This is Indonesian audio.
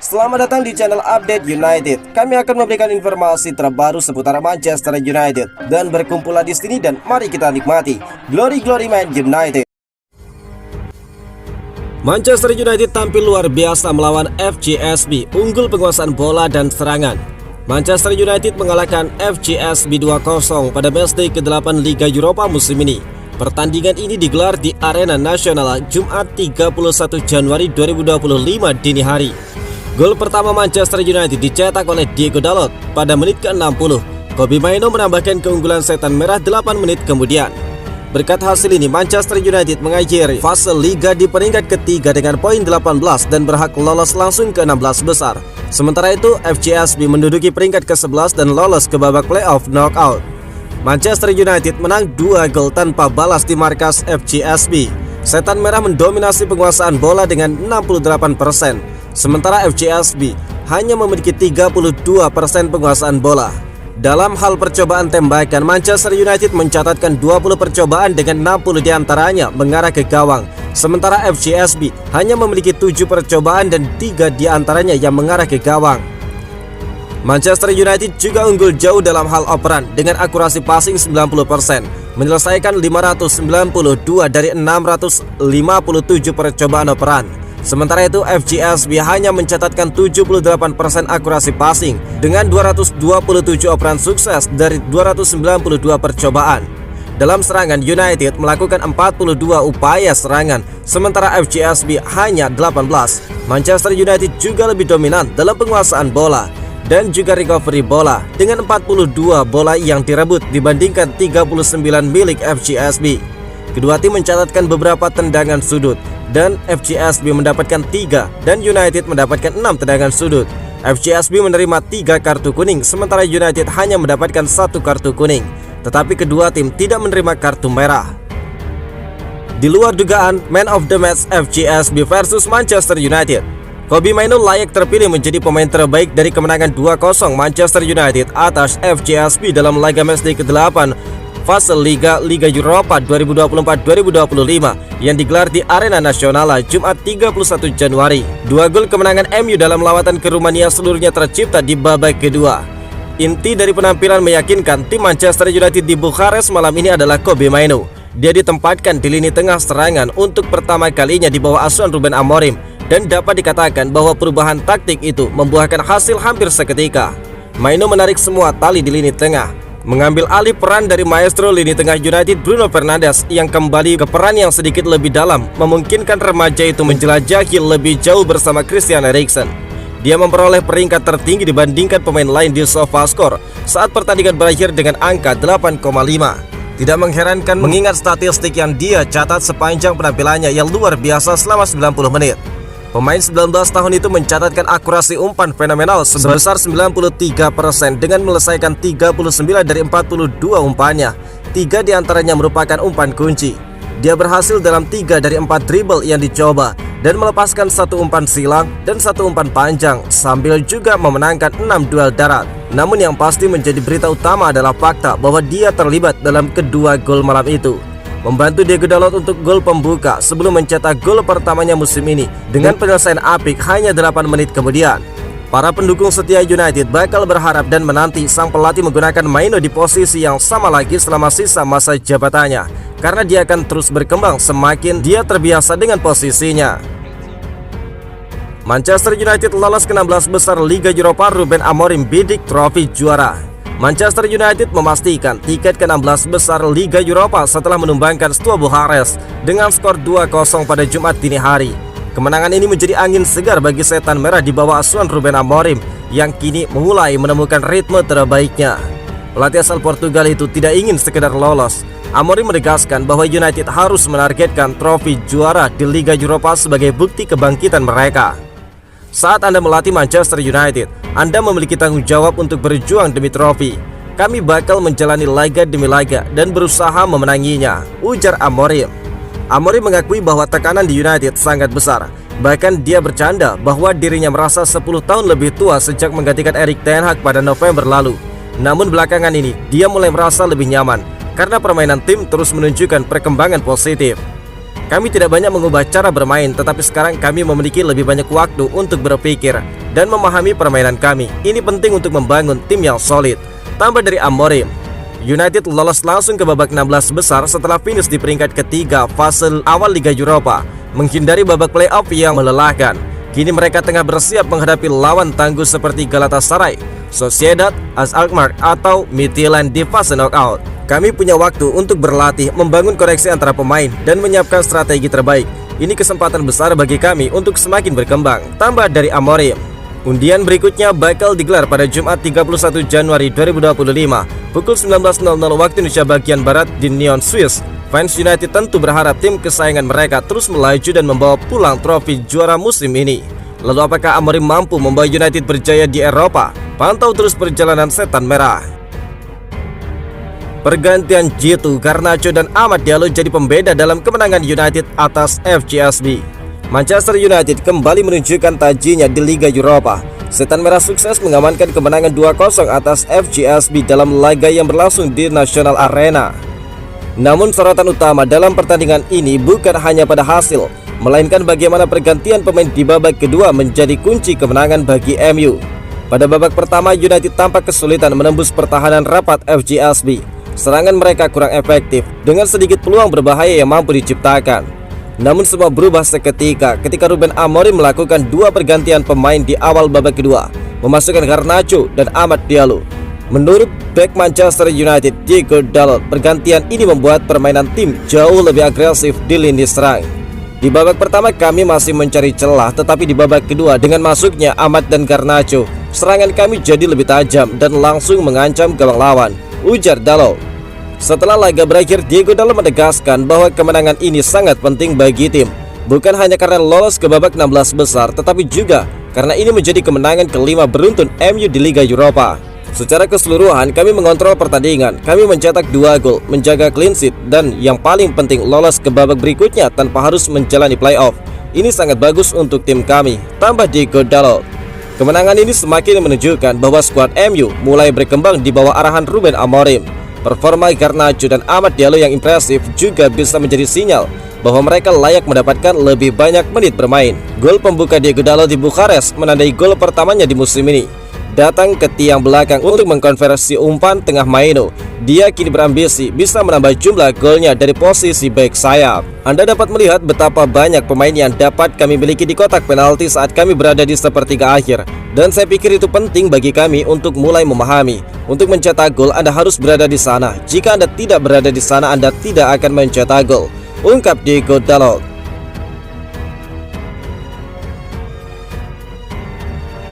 Selamat datang di channel Update United. Kami akan memberikan informasi terbaru seputar Manchester United. Dan berkumpullah di sini dan mari kita nikmati Glory Man United. Manchester United tampil luar biasa melawan FCSB, unggul penguasaan bola dan serangan. Manchester United mengalahkan FCSB 2-0 pada matchday ke-8 Liga Eropa musim ini. Pertandingan ini digelar di Arena Nasional Jumat 31 Januari 2025 dini hari. Gol pertama Manchester United dicetak oleh Diego Dalot pada menit ke-60. Kobbie Mainoo menambahkan keunggulan setan merah 8 menit kemudian. Berkat hasil ini, Manchester United mengakhiri fase Liga di peringkat ketiga dengan poin 18 dan berhak lolos langsung ke 16 besar. Sementara itu, FCSB menduduki peringkat ke-11 dan lolos ke babak playoff knockout. Manchester United menang 2 gol tanpa balas di markas FCSB. Setan merah mendominasi penguasaan bola dengan 68%. Sementara FCSB hanya memiliki 32% penguasaan bola. Dalam hal percobaan tembakan, Manchester United mencatatkan 20 percobaan dengan 60 diantaranya mengarah ke gawang. Sementara FCSB hanya memiliki 7 percobaan dan 3 diantaranya yang mengarah ke gawang. Manchester United juga unggul jauh dalam hal operan dengan akurasi passing 90%, menyelesaikan 592 dari 657 percobaan operan. Sementara itu, FCSB hanya mencatatkan 78% akurasi passing dengan 227 operan sukses dari 292 percobaan. Dalam serangan, United melakukan 42 upaya serangan, sementara FCSB hanya 18. Manchester United juga lebih dominan dalam penguasaan bola dan juga recovery bola dengan 42 bola yang direbut dibandingkan 39 milik FCSB. Kedua tim mencatatkan beberapa tendangan sudut dan FCSB mendapatkan 3 dan United mendapatkan 6 tendangan sudut. FCSB menerima 3 kartu kuning sementara United hanya mendapatkan 1 kartu kuning. Tetapi kedua tim tidak menerima kartu merah. Di luar dugaan, Man of the Match FCSB versus Manchester United. Kobbie Mainoo layak terpilih menjadi pemain terbaik dari kemenangan 2-0 Manchester United atas FCSB dalam laga matchday ke-8 fase Liga Eropa 2024-2025 yang digelar di Arena Nasional Jumat 31 Januari. 2 gol kemenangan MU dalam lawatan ke Rumania seluruhnya tercipta di babak kedua. Inti dari penampilan meyakinkan tim Manchester United di Bucharest malam ini adalah Kobbie Mainoo. Dia ditempatkan di lini tengah serangan untuk pertama kalinya di bawah asuhan Ruben Amorim dan dapat dikatakan bahwa perubahan taktik itu membuahkan hasil hampir seketika. Mainoo menarik semua tali di lini tengah, mengambil alih peran dari maestro lini tengah United Bruno Fernandes yang kembali ke peran yang sedikit lebih dalam, memungkinkan remaja itu menjelajahi lebih jauh bersama Christian Eriksen. Dia memperoleh peringkat tertinggi dibandingkan pemain lain di SofaScore saat pertandingan berakhir dengan angka 8,5. Tidak mengherankan mengingat statistik yang dia catat sepanjang penampilannya yang luar biasa selama 90 menit. Pemain 19 tahun itu mencatatkan akurasi umpan fenomenal sebesar 93% dengan melesaikan 39 dari 42 umpannya. 3 diantaranya merupakan umpan kunci. Dia berhasil dalam 3 dari 4 dribble yang dicoba dan melepaskan 1 umpan silang dan 1 umpan panjang sambil juga memenangkan 6 duel darat. Namun yang pasti menjadi berita utama adalah fakta bahwa dia terlibat dalam kedua gol malam itu, membantu Diego Dalot untuk gol pembuka sebelum mencetak gol pertamanya musim ini dengan penyelesaian apik hanya 8 menit kemudian. Para pendukung setia United bakal berharap dan menanti sang pelatih menggunakan Mainoo di posisi yang sama lagi selama sisa masa jabatannya, karena dia akan terus berkembang semakin dia terbiasa dengan posisinya. Manchester United lolos ke 16 besar Liga Eropa. Ruben Amorim bidik trofi juara. Manchester United memastikan tiket ke-16 besar Liga Eropa setelah menumbangkan Steaua Bucharest dengan skor 2-0 pada Jumat dini hari. Kemenangan ini menjadi angin segar bagi setan merah di bawah asuhan Ruben Amorim yang kini mulai menemukan ritme terbaiknya. Pelatih asal Portugal itu tidak ingin sekedar lolos. Amorim menegaskan bahwa United harus menargetkan trofi juara di Liga Eropa sebagai bukti kebangkitan mereka. Saat Anda melatih Manchester United, Anda memiliki tanggung jawab untuk berjuang demi trofi. Kami bakal menjalani laga demi laga dan berusaha memenanginya, ujar Amorim. Amorim mengakui bahwa tekanan di United sangat besar. Bahkan dia bercanda bahwa dirinya merasa 10 tahun lebih tua sejak menggantikan Erik ten Hag pada November lalu. Namun belakangan ini, dia mulai merasa lebih nyaman karena permainan tim terus menunjukkan perkembangan positif. Kami tidak banyak mengubah cara bermain, tetapi sekarang kami memiliki lebih banyak waktu untuk berpikir dan memahami permainan kami. Ini penting untuk membangun tim yang solid. Tambah dari Amorim, United lolos langsung ke babak 16 besar setelah finish di peringkat ketiga fase awal Liga Eropa, menghindari babak playoff yang melelahkan. Kini mereka tengah bersiap menghadapi lawan tangguh seperti Galatasaray, Sociedad, AS Alkmaar atau Midtjylland di fase knockout. Kami punya waktu untuk berlatih, membangun koneksi antara pemain, dan menyiapkan strategi terbaik. Ini kesempatan besar bagi kami untuk semakin berkembang, tambah dari Amorim. Undian berikutnya bakal digelar pada Jumat 31 Januari 2025 pukul 19.00 waktu Indonesia bagian Barat di Nyon, Swiss. Fans United tentu berharap tim kesayangan mereka terus melaju dan membawa pulang trofi juara musim ini. Lalu apakah Amorim mampu membawa United berjaya di Eropa? Pantau terus perjalanan Setan Merah. Pergantian Jitu, Garnacho dan Amad Diallo jadi pembeda dalam kemenangan United atas FCSB. Manchester United kembali menunjukkan tajinya di Liga Eropa. Setan Merah sukses mengamankan kemenangan 2-0 atas FCSB dalam laga yang berlangsung di National Arena. Namun sorotan utama dalam pertandingan ini bukan hanya pada hasil, melainkan bagaimana pergantian pemain di babak kedua menjadi kunci kemenangan bagi MU. Pada babak pertama United tampak kesulitan menembus pertahanan rapat FCSB. Serangan mereka kurang efektif dengan sedikit peluang berbahaya yang mampu diciptakan. Namun semua berubah seketika ketika Ruben Amorim melakukan dua pergantian pemain di awal babak kedua, memasukkan Garnacho dan Amad Diallo. Menurut bek Manchester United Diego Dalot, pergantian ini membuat permainan tim jauh lebih agresif di lini serang. Di babak pertama kami masih mencari celah, tetapi di babak kedua dengan masuknya Amad dan Garnacho, serangan kami jadi lebih tajam dan langsung mengancam gawang lawan, ujar Dalot. Setelah laga berakhir, Diego Dalot menegaskan bahwa kemenangan ini sangat penting bagi tim, bukan hanya karena lolos ke babak 16 besar, tetapi juga karena ini menjadi kemenangan kelima beruntun MU di Liga Eropa. Secara keseluruhan kami mengontrol pertandingan, kami mencetak 2 gol, menjaga clean sheet, dan yang paling penting lolos ke babak berikutnya tanpa harus menjalani playoff. Ini sangat bagus untuk tim kami, tambah Diego Dalot. Kemenangan ini semakin menunjukkan bahwa skuad MU mulai berkembang di bawah arahan Ruben Amorim. Performa Garnacho dan Amad Diallo yang impresif juga bisa menjadi sinyal bahwa mereka layak mendapatkan lebih banyak menit bermain. Gol pembuka Diego Dalot di Bukares menandai gol pertamanya di musim ini. Datang ke tiang belakang untuk mengkonversi umpan tengah Maino. Dia kini berambisi bisa menambah jumlah golnya dari posisi bek sayap. Anda dapat melihat betapa banyak pemain yang dapat kami miliki di kotak penalti saat kami berada di sepertiga akhir. Dan saya pikir itu penting bagi kami untuk mulai memahami. Untuk mencetak gol Anda harus berada di sana. Jika Anda tidak berada di sana Anda tidak akan mencetak gol, ungkap Diego Dalot.